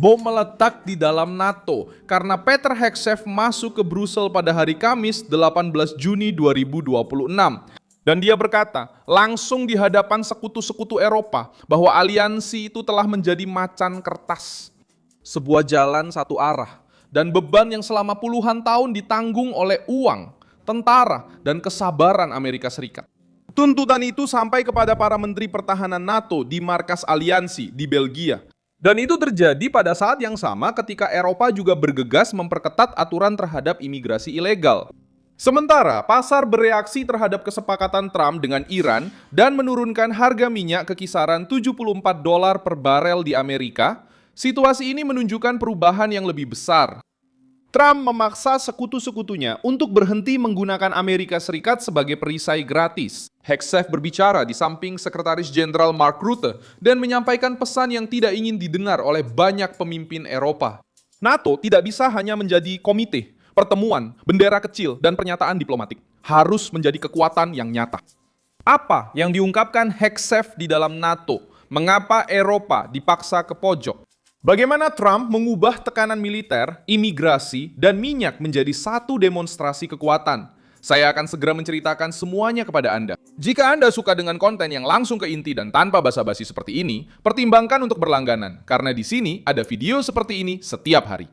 Bom meledak di dalam NATO karena Peter Hegseth masuk ke Brussel pada hari Kamis 18 Juni 2026. Dan dia berkata, langsung di hadapan sekutu-sekutu Eropa, bahwa aliansi itu telah menjadi macan kertas. Sebuah jalan satu arah, dan beban yang selama puluhan tahun ditanggung oleh uang, tentara, dan kesabaran Amerika Serikat. Tuntutan itu sampai kepada para menteri pertahanan NATO di markas aliansi di Belgia. Dan itu terjadi pada saat yang sama ketika Eropa juga bergegas memperketat aturan terhadap imigrasi ilegal. Sementara pasar bereaksi terhadap kesepakatan Trump dengan Iran dan menurunkan harga minyak ke kisaran $74 per barel di Amerika, situasi ini menunjukkan perubahan yang lebih besar. Trump memaksa sekutu-sekutunya untuk berhenti menggunakan Amerika Serikat sebagai perisai gratis. Hegseth berbicara di samping Sekretaris Jenderal Mark Rutte dan menyampaikan pesan yang tidak ingin didengar oleh banyak pemimpin Eropa. NATO tidak bisa hanya menjadi komite, pertemuan, bendera kecil, dan pernyataan diplomatik. Harus menjadi kekuatan yang nyata. Apa yang diungkapkan Hegseth di dalam NATO? Mengapa Eropa dipaksa ke pojok? Bagaimana Trump mengubah tekanan militer, imigrasi, dan minyak menjadi satu demonstrasi kekuatan? Saya akan segera menceritakan semuanya kepada Anda. Jika Anda suka dengan konten yang langsung ke inti dan tanpa basa-basi seperti ini, pertimbangkan untuk berlangganan, karena di sini ada video seperti ini setiap hari.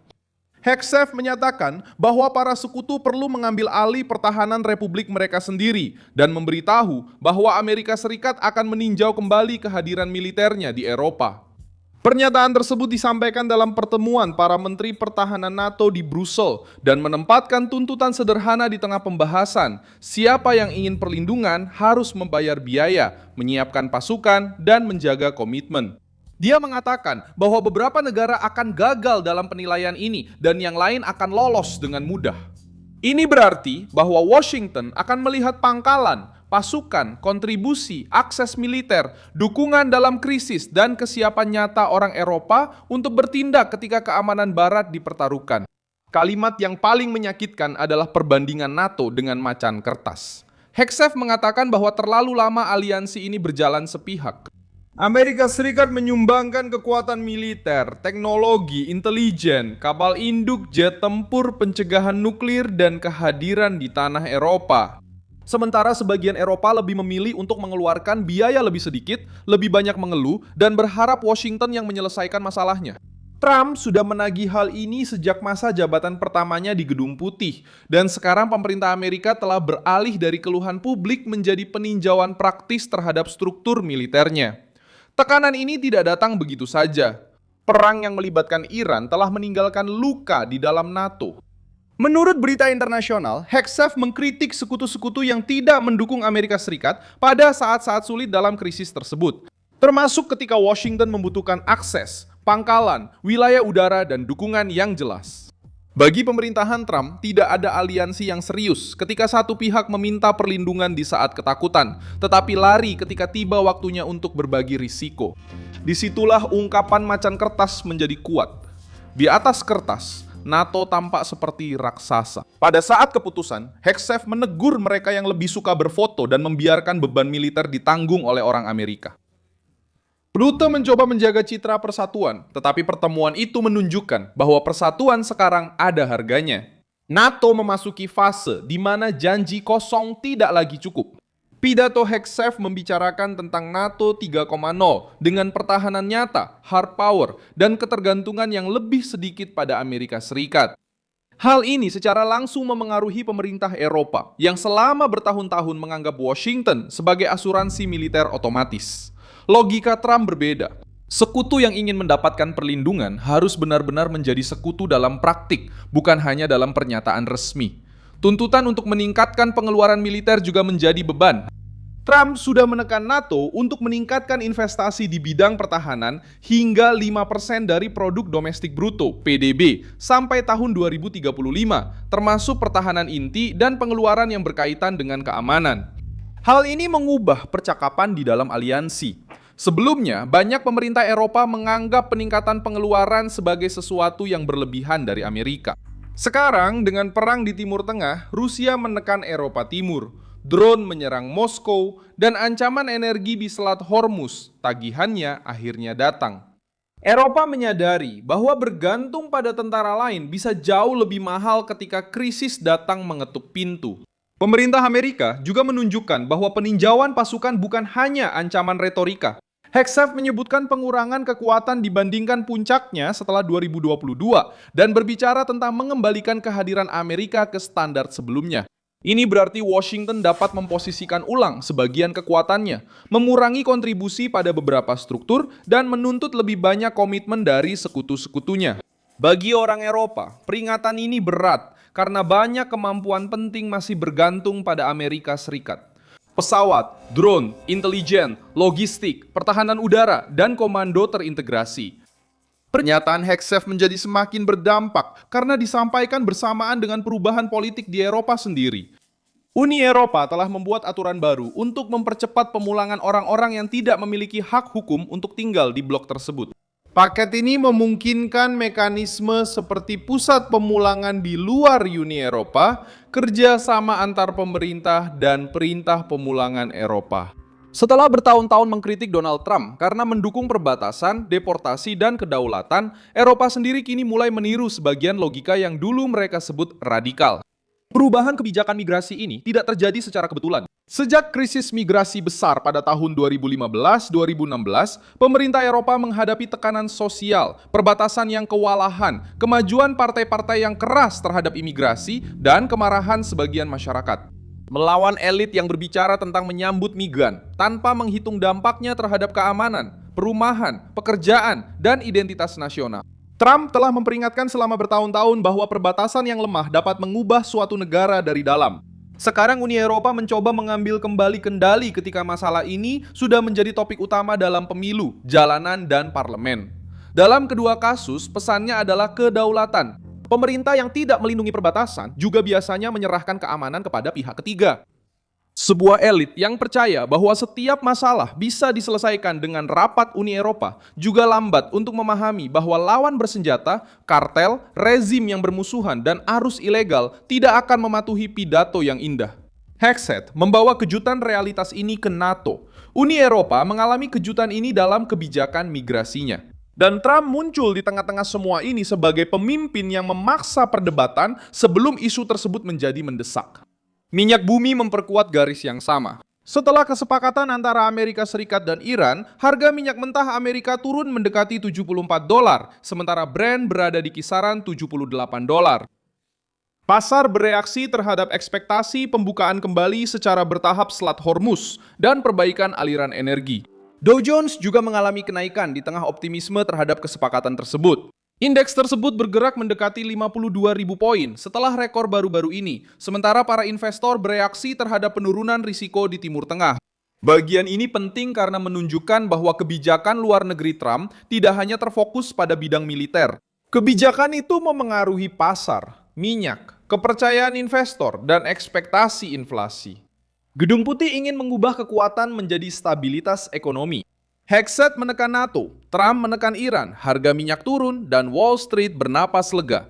Hegseth menyatakan bahwa para sekutu perlu mengambil alih pertahanan republik mereka sendiri dan memberitahu bahwa Amerika Serikat akan meninjau kembali kehadiran militernya di Eropa. Pernyataan tersebut disampaikan dalam pertemuan para menteri pertahanan NATO di Brussel dan menempatkan tuntutan sederhana di tengah pembahasan. Siapa yang ingin perlindungan harus membayar biaya, menyiapkan pasukan, dan menjaga komitmen. Dia mengatakan bahwa beberapa negara akan gagal dalam penilaian ini dan yang lain akan lolos dengan mudah. Ini berarti bahwa Washington akan melihat pangkalan, pasukan, kontribusi, akses militer, dukungan dalam krisis, dan kesiapan nyata orang Eropa untuk bertindak ketika keamanan Barat dipertaruhkan. Kalimat yang paling menyakitkan adalah perbandingan NATO dengan macan kertas. Hegseth mengatakan bahwa terlalu lama aliansi ini berjalan sepihak. Amerika Serikat menyumbangkan kekuatan militer, teknologi, intelijen, kapal induk, jet tempur, pencegahan nuklir, dan kehadiran di tanah Eropa. Sementara sebagian Eropa lebih memilih untuk mengeluarkan biaya lebih sedikit, lebih banyak mengeluh, dan berharap Washington yang menyelesaikan masalahnya. Trump sudah menagih hal ini sejak masa jabatan pertamanya di Gedung Putih, dan sekarang pemerintah Amerika telah beralih dari keluhan publik menjadi peninjauan praktis terhadap struktur militernya. Tekanan ini tidak datang begitu saja. Perang yang melibatkan Iran telah meninggalkan luka di dalam NATO. Menurut berita internasional, Hegseth mengkritik sekutu-sekutu yang tidak mendukung Amerika Serikat pada saat-saat sulit dalam krisis tersebut. Termasuk ketika Washington membutuhkan akses, pangkalan, wilayah udara, dan dukungan yang jelas. Bagi pemerintahan Trump, tidak ada aliansi yang serius ketika satu pihak meminta perlindungan di saat ketakutan, tetapi lari ketika tiba waktunya untuk berbagi risiko. Disitulah ungkapan macan kertas menjadi kuat. Di atas kertas, NATO tampak seperti raksasa. Pada saat keputusan, Hegseth menegur mereka yang lebih suka berfoto dan membiarkan beban militer ditanggung oleh orang Amerika. Rutte mencoba menjaga citra persatuan, tetapi pertemuan itu menunjukkan bahwa persatuan sekarang ada harganya. NATO memasuki fase di mana janji kosong tidak lagi cukup. Pidato Hegseth membicarakan tentang NATO 3.0 dengan pertahanan nyata, hard power, dan ketergantungan yang lebih sedikit pada Amerika Serikat. Hal ini secara langsung memengaruhi pemerintah Eropa yang selama bertahun-tahun menganggap Washington sebagai asuransi militer otomatis. Logika Trump berbeda. Sekutu yang ingin mendapatkan perlindungan harus benar-benar menjadi sekutu dalam praktik, bukan hanya dalam pernyataan resmi. Tuntutan untuk meningkatkan pengeluaran militer juga menjadi beban. Trump sudah menekan NATO untuk meningkatkan investasi di bidang pertahanan hingga 5% dari produk domestik bruto (PDB) sampai tahun 2035, termasuk pertahanan inti dan pengeluaran yang berkaitan dengan keamanan. Hal ini mengubah percakapan di dalam aliansi. Sebelumnya, banyak pemerintah Eropa menganggap peningkatan pengeluaran sebagai sesuatu yang berlebihan dari Amerika. Sekarang, dengan perang di Timur Tengah, Rusia menekan Eropa Timur, drone menyerang Moskow, dan ancaman energi di Selat Hormuz, tagihannya akhirnya datang. Eropa menyadari bahwa bergantung pada tentara lain bisa jauh lebih mahal ketika krisis datang mengetuk pintu. Pemerintah Amerika juga menunjukkan bahwa peninjauan pasukan bukan hanya ancaman retorika. Hegseth menyebutkan pengurangan kekuatan dibandingkan puncaknya setelah 2022 dan berbicara tentang mengembalikan kehadiran Amerika ke standar sebelumnya. Ini berarti Washington dapat memposisikan ulang sebagian kekuatannya, mengurangi kontribusi pada beberapa struktur, dan menuntut lebih banyak komitmen dari sekutu-sekutunya. Bagi orang Eropa, peringatan ini berat karena banyak kemampuan penting masih bergantung pada Amerika Serikat. Pesawat, drone, intelijen, logistik, pertahanan udara, dan komando terintegrasi. Pernyataan Hegseth menjadi semakin berdampak karena disampaikan bersamaan dengan perubahan politik di Eropa sendiri. Uni Eropa telah membuat aturan baru untuk mempercepat pemulangan orang-orang yang tidak memiliki hak hukum untuk tinggal di blok tersebut. Paket ini memungkinkan mekanisme seperti pusat pemulangan di luar Uni Eropa, kerjasama antar pemerintah, dan perintah pemulangan Eropa. Setelah bertahun-tahun mengkritik Donald Trump karena mendukung perbatasan, deportasi, dan kedaulatan, Eropa sendiri kini mulai meniru sebagian logika yang dulu mereka sebut radikal. Perubahan kebijakan migrasi ini tidak terjadi secara kebetulan. Sejak krisis migrasi besar pada tahun 2015-2016, pemerintah Eropa menghadapi tekanan sosial, perbatasan yang kewalahan, kemajuan partai-partai yang keras terhadap imigrasi, dan kemarahan sebagian masyarakat. Melawan elit yang berbicara tentang menyambut migran tanpa menghitung dampaknya terhadap keamanan, perumahan, pekerjaan, dan identitas nasional. Trump telah memperingatkan selama bertahun-tahun bahwa perbatasan yang lemah dapat mengubah suatu negara dari dalam. Sekarang Uni Eropa mencoba mengambil kembali kendali ketika masalah ini sudah menjadi topik utama dalam pemilu, jalanan, dan parlemen. Dalam kedua kasus, pesannya adalah kedaulatan. Pemerintah yang tidak melindungi perbatasan juga biasanya menyerahkan keamanan kepada pihak ketiga. Sebuah elit yang percaya bahwa setiap masalah bisa diselesaikan dengan rapat Uni Eropa juga lambat untuk memahami bahwa lawan bersenjata, kartel, rezim yang bermusuhan, dan arus ilegal tidak akan mematuhi pidato yang indah. Hegseth membawa kejutan realitas ini ke NATO. Uni Eropa mengalami kejutan ini dalam kebijakan migrasinya. Dan Trump muncul di tengah-tengah semua ini sebagai pemimpin yang memaksa perdebatan sebelum isu tersebut menjadi mendesak. Minyak bumi memperkuat garis yang sama. Setelah kesepakatan antara Amerika Serikat dan Iran, harga minyak mentah Amerika turun mendekati $74, sementara Brent berada di kisaran $78. Pasar bereaksi terhadap ekspektasi pembukaan kembali secara bertahap Selat Hormuz dan perbaikan aliran energi. Dow Jones juga mengalami kenaikan di tengah optimisme terhadap kesepakatan tersebut. Indeks tersebut bergerak mendekati 52.000 poin setelah rekor baru-baru ini, sementara para investor bereaksi terhadap penurunan risiko di Timur Tengah. Bagian ini penting karena menunjukkan bahwa kebijakan luar negeri Trump tidak hanya terfokus pada bidang militer. Kebijakan itu memengaruhi pasar, minyak, kepercayaan investor, dan ekspektasi inflasi. Gedung Putih ingin mengubah kekuatan menjadi stabilitas ekonomi. Hegseth menekan NATO, Trump menekan Iran, harga minyak turun, dan Wall Street bernapas lega.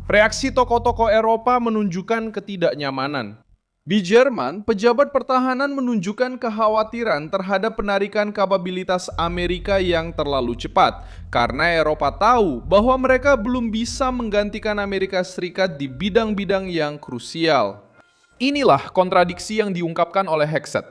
Reaksi tokoh-tokoh Eropa menunjukkan ketidaknyamanan. Di Jerman, pejabat pertahanan menunjukkan kekhawatiran terhadap penarikan kapabilitas Amerika yang terlalu cepat, karena Eropa tahu bahwa mereka belum bisa menggantikan Amerika Serikat di bidang-bidang yang krusial. Inilah kontradiksi yang diungkapkan oleh Hegseth.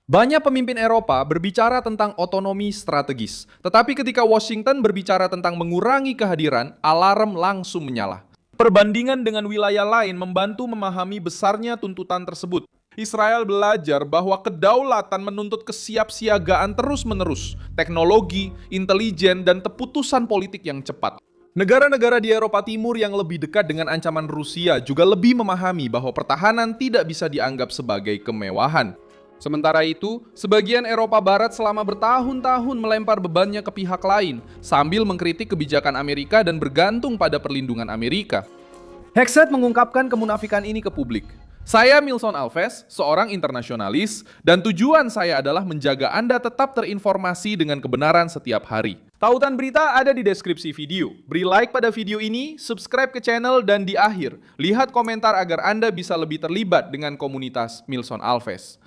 Banyak pemimpin Eropa berbicara tentang otonomi strategis, tetapi ketika Washington berbicara tentang mengurangi kehadiran, alarm langsung menyala. Perbandingan dengan wilayah lain membantu memahami besarnya tuntutan tersebut. Israel belajar bahwa kedaulatan menuntut kesiapsiagaan terus-menerus, teknologi, intelijen, dan keputusan politik yang cepat. Negara-negara di Eropa Timur yang lebih dekat dengan ancaman Rusia juga lebih memahami bahwa pertahanan tidak bisa dianggap sebagai kemewahan. Sementara itu, sebagian Eropa Barat selama bertahun-tahun melempar bebannya ke pihak lain, sambil mengkritik kebijakan Amerika dan bergantung pada perlindungan Amerika. Hegseth mengungkapkan kemunafikan ini ke publik. Saya Milson Alves, seorang internasionalis, dan tujuan saya adalah menjaga Anda tetap terinformasi dengan kebenaran setiap hari. Tautan berita ada di deskripsi video. Beri like pada video ini, subscribe ke channel, dan di akhir, lihat komentar agar Anda bisa lebih terlibat dengan komunitas Milson Alves.